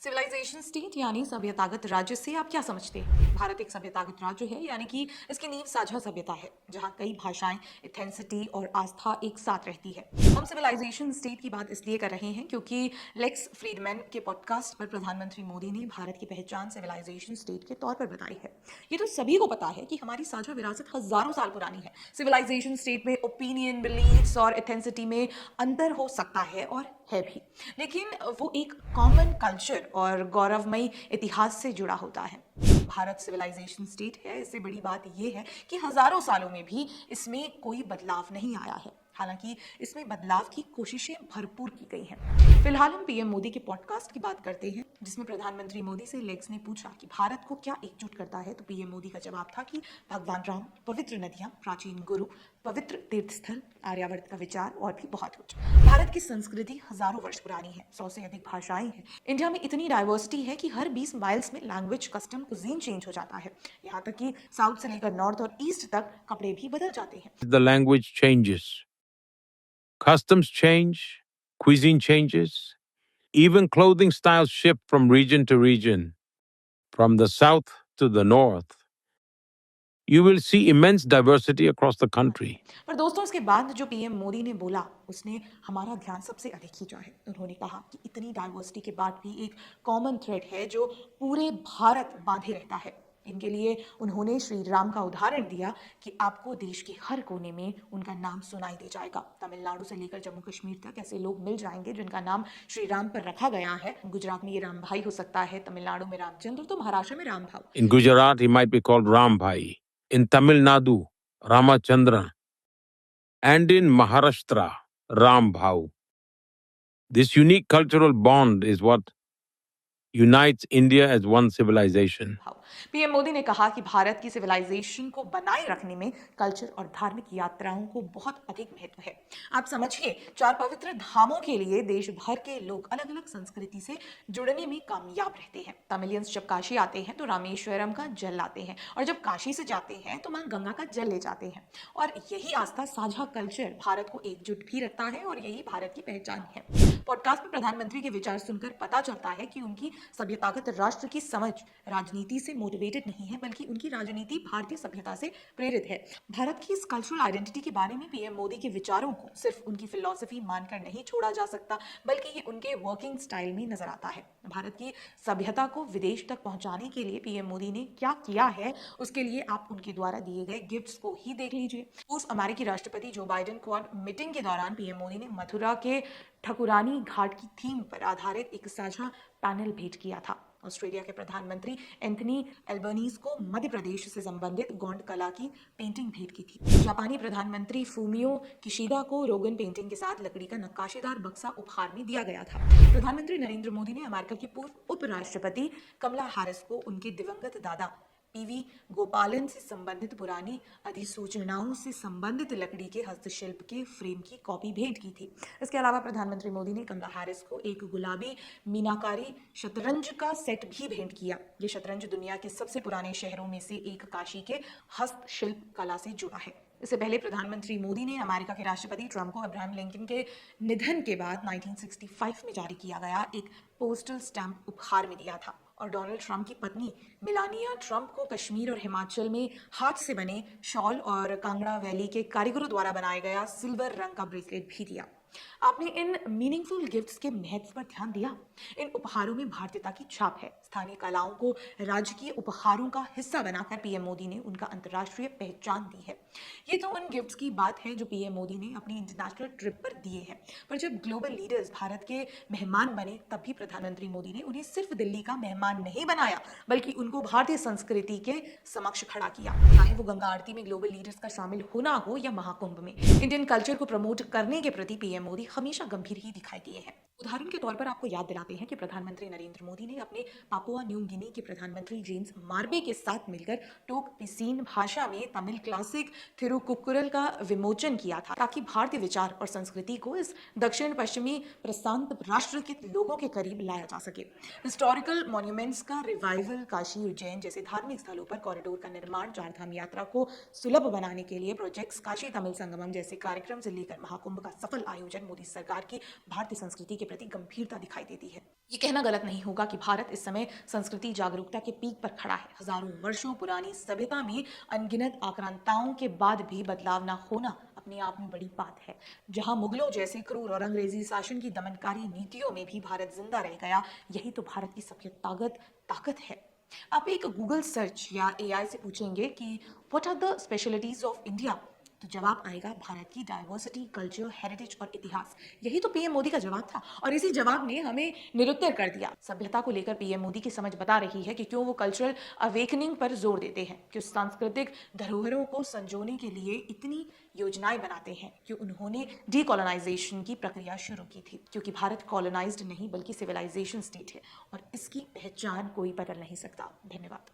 Civilisation state यानी सभ्यतागत राज्य से आप क्या समझते हैं? भारत एक सभ्यतागत राज्य है, यानी कि इसकी नींव साझा सभ्यता है, जहाँ कई भाषाएं, एथेंसिटी और आस्था एक साथ रहती है। हम सिविलाइजेशन स्टेट की बात इसलिए कर रहे हैं क्योंकि लेक्स फ्रीडमैन के पॉडकास्ट पर प्रधानमंत्री मोदी ने भारत की पहचान सिविलाइजेशन स्टेट के तौर पर बताई है। ये तो सभी को पता है कि हमारी साझा विरासत हजारों साल पुरानी है। सिविलाइजेशन स्टेट में ओपिनियन, बिलीफ्स और एथेंसिटी में अंतर हो सकता है और है भी, लेकिन वो एक कॉमन कल्चर और गौरवमयी इतिहास से जुड़ा होता है। भारत सिविलाइजेशन स्टेट है, इससे बड़ी बात यह है कि हजारों सालों में भी इसमें कोई बदलाव नहीं आया है। हालांकि इसमें बदलाव की कोशिशें भरपूर की गई हैं। फिलहाल हम पीएम मोदी के पॉडकास्ट की बात करते हैं, जिसमें प्रधानमंत्री मोदी से लेक्स ने पूछा कि भारत को क्या एकजुट करता है। तो पीएम मोदी का जवाब था कि भगवान राम, पवित्र नदियां, प्राचीन गुरु, पवित्र तीर्थस्थल, आर्यावर्त का विचार और भी बहुत कुछ। भारत की संस्कृति हजारों वर्ष पुरानी है, 100 से अधिक भाषाएं हैं। इंडिया में इतनी डाइवर्सिटी है कि हर 20 माइल्स में लैंग्वेज, कस्टम, कुजीन चेंज हो जाता है। यहाँ तक कि साउथ से लेकर नॉर्थ और ईस्ट तक कपड़े भी बदल जाते हैं। The language changes, customs change, cuisine changes, even clothing styles shift from region to region, from the south to the north. You will see immense diversity across the country. पर दोस्तों, इसके बाद जो पीएम मोदी ने बोला, उसने हमारा ध्यान सबसे अधिक खींचा है। उन्होंने कहा कि इतनी डाइवर्सिटी के बाद भी एक कॉमन थ्रेड है जो पूरे भारत बांधे रहता है। इनके लिए उन्होंने श्री राम का उदाहरण दिया कि आपको देश के हर कोने में उनका नाम सुनाई दे जाएगा। तमिलनाडु से लेकर जम्मू कश्मीर तक ऐसे लोग मिल जाएंगे जिनका नाम श्री राम पर रखा गया है। गुजरात में ये राम भाई हो सकता है, तमिलनाडु में रामचंद्र, तो महाराष्ट्र में राम भाव। In Gujarat, he might be called Ram Bhai. In Tamil Nadu, Ramachandra. And in Maharashtra, Ram Bhau. This unique cultural bond is what unites India as one civilization. PM Modi ने कहा कि भारत की सिविलाइजेशन को बनाए रखने में कल्चर और धार्मिक यात्राओं को बहुत अधिक महत्व है। आप समझिए, 4 पवित्र धामों के लिए देश भर के लोग अलग अलग संस्कृति से जुड़ने में कामयाब रहते हैं। तमिलियंस जब काशी आते हैं तो रामेश्वरम का जल लाते हैं, और जब काशी से जाते हैं तो मां गंगा का जल ले जाते हैं। और यही आस्था, साझा कल्चर भारत को एकजुट भी रखता है और यही भारत की पहचान है। पॉडकास्ट में प्रधानमंत्री के विचार सुनकर पता चलता है कि उनकी सभ्यतागत राष्ट्र की समझ राजनीति से मोटिवेटेड नहीं है, बल्कि उनकी राजनीति भारतीय सभ्यता से प्रेरित है। भारत की इस कल्चरल आइडेंटिटी के बारे में पीएम मोदी के विचारों को सिर्फ उनकी फिलॉसफी मानकर नहीं छोड़ा जा सकता, बल्कि ये उनके वर्किंग स्टाइल में नजर आता है। भारत की सभ्यता को विदेश तक पहुंचाने के लिए पीएम मोदी ने क्या किया है, उसके लिए आप उनके द्वारा दिए गए गिफ्ट्स को ही देख लीजिए। पूर्व अमेरिकी राष्ट्रपति जो बाइडेन क्वाड मीटिंग के दौरान पीएम मोदी ने मथुरा के ठकुरानी घाट की थीम पर आधारित एक साझा पैनल भेंट किया था। ऑस्ट्रेलिया के प्रधानमंत्री एंथनी एल्बनीज को मध्य प्रदेश से संबंधित गोंड कला की पेंटिंग भेंट की थी। जापानी प्रधानमंत्री फूमियो किशिदा को रोगन पेंटिंग के साथ लकड़ी का नक्काशीदार बक्सा उपहार में दिया गया था। प्रधानमंत्री नरेंद्र मोदी ने अमेरिका की पूर्व उपराष्ट्रपति कमला हैरिस को उनके दिवंगत दादा पीवी गोपालन से संबंधित पुरानी अधिसूचनाओं से संबंधित लकड़ी के हस्तशिल्प के फ्रेम की कॉपी भेंट की थी। इसके अलावा प्रधानमंत्री मोदी ने कमला हैरिस को एक गुलाबी मीनाकारी शतरंज का सेट भी भेंट किया। ये शतरंज दुनिया के सबसे पुराने शहरों में से एक काशी के हस्तशिल्प कला से जुड़ा है। इससे पहले प्रधानमंत्री मोदी ने अमेरिका के राष्ट्रपति ट्रंप को अब्राहम लिंकन के निधन के बाद 1965 में जारी किया गया एक पोस्टल स्टैंप उपहार में दिया था, और डोनाल्ड ट्रंप की पत्नी मिलानिया ट्रंप को कश्मीर और हिमाचल में हाथ से बने शॉल और कांगड़ा वैली के कारीगरों द्वारा बनाया गया सिल्वर रंग का ब्रेसलेट भी दिया। आपने इन मीनिंगफुल गिफ्ट्स के महत्व पर ध्यान दिया? इन उपहारों में भारतीयता की छाप है। स्थानीय कलाओं को राजकीय उपहारों का हिस्सा बनाकर पीएम मोदी ने उनका अंतर्राष्ट्रीय पहचान दी है। ये तो उन गिफ्ट्स की बात है जो पीएम मोदी ने अपनी इंटरनेशनल ट्रिप पर दिए हैं, पर जब ग्लोबल लीडर्स भारत के मेहमान बने, तब भी प्रधानमंत्री मोदी ने उन्हें सिर्फ दिल्ली का मेहमान नहीं बनाया, बल्कि उनको भारतीय संस्कृति के समक्ष खड़ा किया। चाहे वो गंगा आरती में ग्लोबल लीडर्स का शामिल होना हो या महाकुंभ में, इंडियन कल्चर को प्रमोट करने के प्रति पीएम मोदी हमेशा गंभीर ही दिखाई दिए हैं। उदाहरण के तौर पर आपको याद दिलाते हैं कि प्रधानमंत्री नरेंद्र मोदी ने अपने पापुआ न्यू गिनी के प्रधानमंत्री जेम्स मार्बे के साथ मिलकर टोक पिसीन भाषा में तमिल क्लासिक थिरुकुक्कुरल का विमोचन किया था, ताकि भारतीय विचार और संस्कृति को इस दक्षिण पश्चिमी प्रशांत राष्ट्र के लोगों के करीब लाया जा सके। हिस्टोरिकल मॉन्यूमेंट्स का रिवाइवल, काशी, उज्जैन जैसे धार्मिक स्थलों पर कॉरिडोर का निर्माण, चारधाम यात्रा को सुलभ बनाने के लिए प्रोजेक्ट्स, काशी तमिल संगमम जैसे कार्यक्रम से लेकर महाकुंभ का सफल आयोजन मोदी सरकार की भारतीय संस्कृति के के प्रति गंभीरता दिखाई देती है। ये कहना गलत नहीं होगा कि भारत इस समय संस्कृति जागरूकता के पीक पर खड़ा है। हजारों वर्षों पुरानी सभ्यता में अनगिनत आक्रांताओं के बाद भी बदलाव न होना अपने आप में बड़ी बात है। जहां मुगलों जैसे क्रूर और अंग्रेजी शासन की दमनकारी नीतियों में भी भारत जिंदा रह गया, यही तो भारत की सबकी ताकत है। आप एक गूगल सर्च या एआई से पूछेंगे कि what are the specialities of India, तो जवाब आएगा भारत की डाइवर्सिटी, कल्चर, हेरिटेज और इतिहास। यही तो पीएम मोदी का जवाब था और इसी जवाब ने हमें निरुत्तर कर दिया। सभ्यता को लेकर पीएम मोदी की समझ बता रही है कि क्यों वो कल्चरल अवेकनिंग पर जोर देते हैं, क्यों सांस्कृतिक धरोहरों को संजोने के लिए इतनी योजनाएं बनाते हैं, क्यों उन्होंने डीकोलोनाइजेशन की प्रक्रिया शुरू की थी। क्योंकि भारत कॉलोनाइज्ड नहीं बल्कि सिविलाइजेशन स्टेट है और इसकी पहचान कोई बदल नहीं सकता। धन्यवाद।